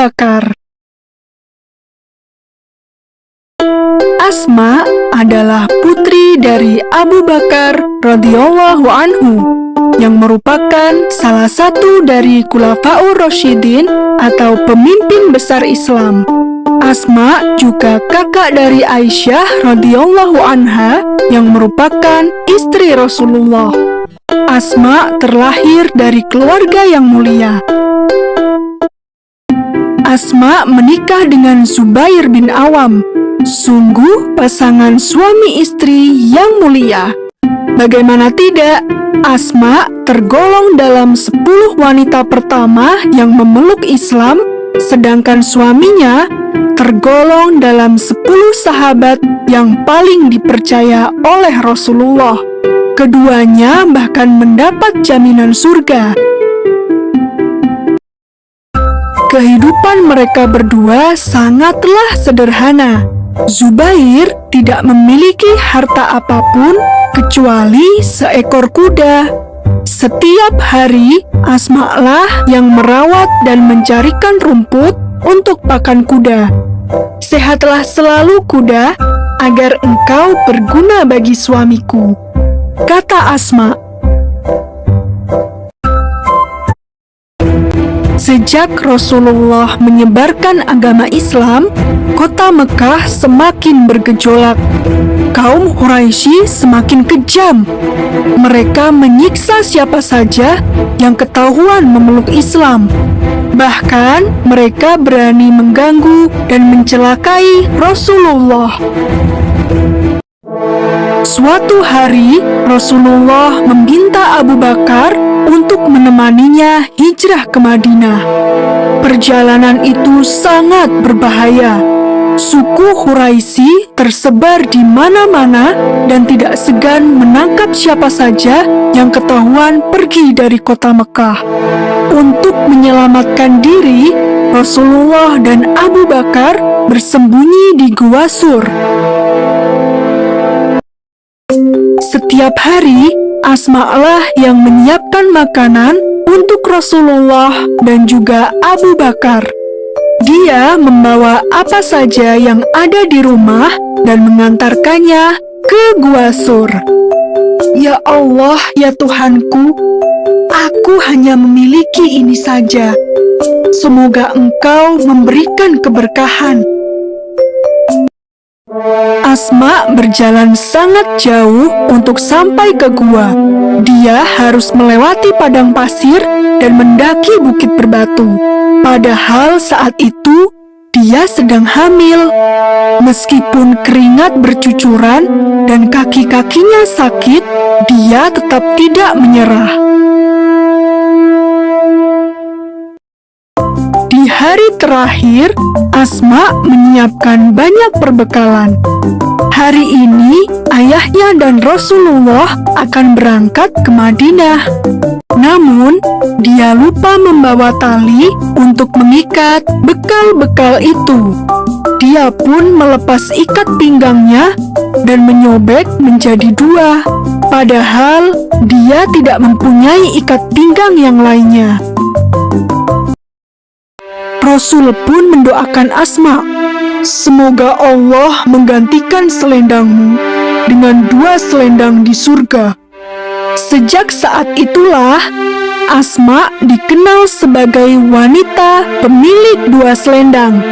Bakar. Asma adalah putri dari Abu Bakar radhiyallahu anhu yang merupakan salah satu dari Khulafaur Rasyidin atau pemimpin besar Islam. Asma juga kakak dari Aisyah radhiyallahu anha yang merupakan istri Rasulullah. Asma terlahir dari keluarga yang mulia. Asma menikah dengan Zubair bin Awam. Sungguh pasangan suami istri yang mulia. Bagaimana tidak, Asma tergolong dalam 10 wanita pertama yang memeluk Islam, sedangkan suaminya tergolong dalam 10 sahabat yang paling dipercaya oleh Rasulullah. Keduanya bahkan mendapat jaminan surga. Kehidupan mereka berdua sangatlah sederhana. Zubair tidak memiliki harta apapun kecuali seekor kuda. Setiap hari, Asma lah yang merawat dan mencarikan rumput untuk pakan kuda. Sehatlah selalu kuda, agar engkau berguna bagi suamiku, kata Asma. Sejak Rasulullah menyebarkan agama Islam, kota Mekah semakin bergejolak. Kaum Quraisy semakin kejam. Mereka menyiksa siapa saja yang ketahuan memeluk Islam. Bahkan mereka berani mengganggu dan mencelakai Rasulullah. Suatu hari, Rasulullah meminta Abu Bakar untuk menemaninya hijrah ke Madinah. Perjalanan itu sangat berbahaya. Suku Quraisy tersebar di mana-mana dan tidak segan menangkap siapa saja yang ketahuan pergi dari kota Mekah. Untuk menyelamatkan diri, Rasulullah dan Abu Bakar bersembunyi di Gua Sur. Setiap hari, Asma lah yang menyiapkan makanan untuk Rasulullah dan juga Abu Bakar. Dia membawa apa saja yang ada di rumah dan mengantarkannya ke Gua Sur. Ya Allah, ya Tuhanku, aku hanya memiliki ini saja. Semoga Engkau memberikan keberkahan. Asma berjalan sangat jauh untuk sampai ke gua. Dia harus melewati padang pasir dan mendaki bukit berbatu. Padahal saat itu dia sedang hamil. Meskipun keringat bercucuran dan kaki-kakinya sakit, dia tetap tidak menyerah. Di hari terakhir, Asma menyiapkan banyak perbekalan. Hari ini, ayahnya dan Rasulullah akan berangkat ke Madinah. Namun, dia lupa membawa tali untuk mengikat bekal-bekal itu. Dia pun melepas ikat pinggangnya dan menyobek menjadi 2. Padahal, dia tidak mempunyai ikat pinggang yang lainnya. Rasul pun mendoakan Asma, semoga Allah menggantikan selendangmu dengan 2 selendang di surga. Sejak saat itulah, Asma dikenal sebagai wanita pemilik 2 selendang.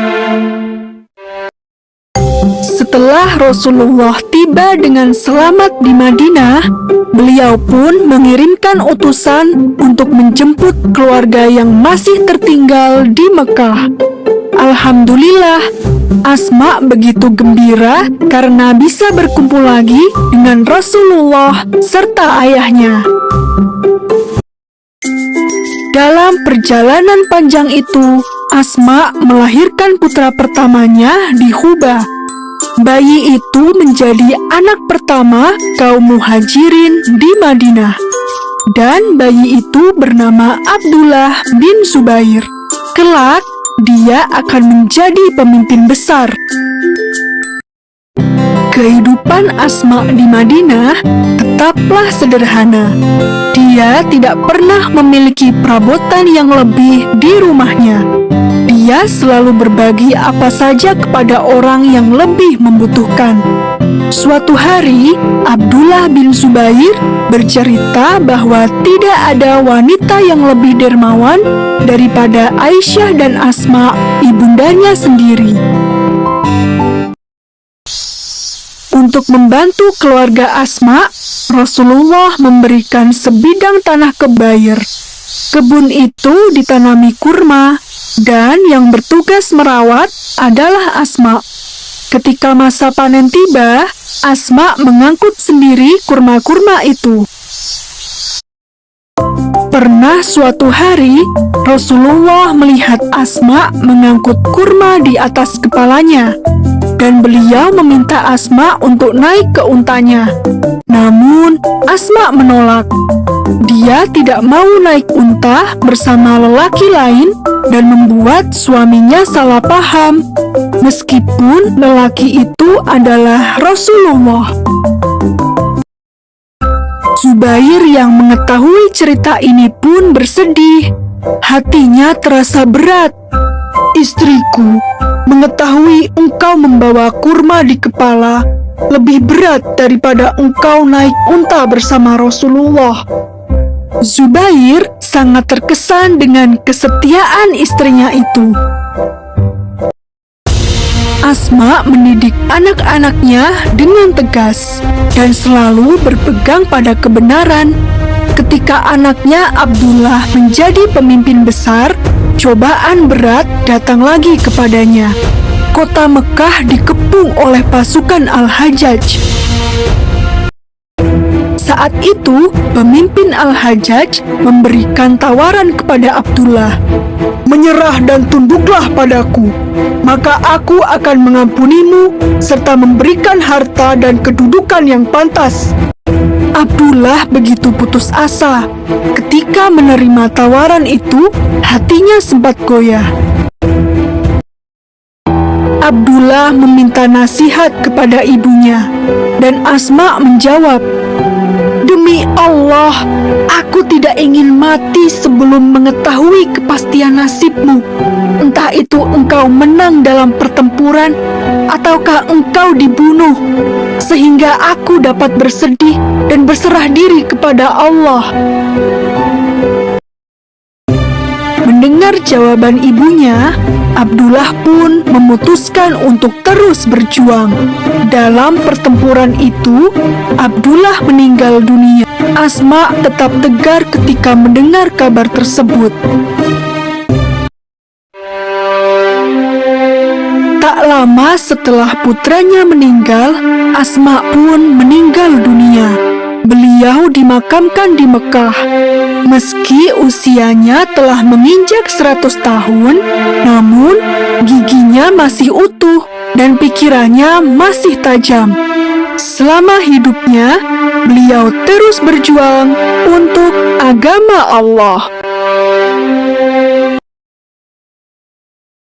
Setelah Rasulullah tiba dengan selamat di Madinah, beliau pun mengirimkan utusan untuk menjemput keluarga yang masih tertinggal di Mekah. Alhamdulillah, Asma begitu gembira karena bisa berkumpul lagi dengan Rasulullah serta ayahnya. Dalam perjalanan panjang itu, Asma melahirkan putra pertamanya di Quba. Bayi itu menjadi anak pertama kaum muhajirin di Madinah. Dan bayi itu bernama Abdullah bin Zubair. Kelak, dia akan menjadi pemimpin besar. Kehidupan Asma di Madinah tetaplah sederhana. Dia tidak pernah memiliki perabotan yang lebih di rumahnya. Dia Dia selalu berbagi apa saja kepada orang yang lebih membutuhkan. Suatu hari, Abdullah bin Zubair bercerita bahwa tidak ada wanita yang lebih dermawan daripada Aisyah dan Asma, ibundanya sendiri. Untuk membantu keluarga Asma, Rasulullah memberikan sebidang tanah ke Bair. Kebun itu ditanami kurma, dan yang bertugas merawat adalah Asma. Ketika masa panen tiba, Asma mengangkut sendiri kurma-kurma itu. Pernah suatu hari, Rasulullah melihat Asma mengangkut kurma di atas kepalanya, dan beliau meminta Asma untuk naik ke untanya. Namun, Asma menolak. Dia tidak mau naik unta bersama lelaki lain dan membuat suaminya salah paham, meskipun lelaki itu adalah Rasulullah. Zubair yang mengetahui cerita ini pun bersedih. Hatinya terasa berat. "Istriku, mengetahui engkau membawa kurma di kepala lebih berat daripada engkau naik unta bersama Rasulullah." Zubair sangat terkesan dengan kesetiaan istrinya itu. Asma mendidik anak-anaknya dengan tegas dan selalu berpegang pada kebenaran. Ketika anaknya Abdullah menjadi pemimpin besar, cobaan berat datang lagi kepadanya. Kota Mekah dikepung oleh pasukan Al-Hajjaj. Saat itu, pemimpin Al-Hajjaj memberikan tawaran kepada Abdullah, "Menyerah dan tunduklah padaku, maka aku akan mengampunimu serta memberikan harta dan kedudukan yang pantas." Abdullah begitu putus asa. Ketika menerima tawaran itu, hatinya sempat goyah. Abdullah meminta nasihat kepada ibunya, dan Asma menjawab, "Demi Allah, aku tidak ingin mati sebelum mengetahui kepastian nasibmu. Entah itu engkau menang dalam pertempuran, ataukah engkau dibunuh, sehingga aku dapat bersedih dan berserah diri kepada Allah." Mendengar jawaban ibunya, Abdullah pun memutuskan untuk terus berjuang. Dalam pertempuran itu, Abdullah meninggal dunia. Asma tetap tegar ketika mendengar kabar tersebut. Tak lama setelah putranya meninggal, Asma pun meninggal dunia. Beliau dimakamkan di Mekah. Meski usianya telah menginjak 100 tahun, namun giginya masih utuh dan pikirannya masih tajam. Selama hidupnya, beliau terus berjuang untuk agama Allah.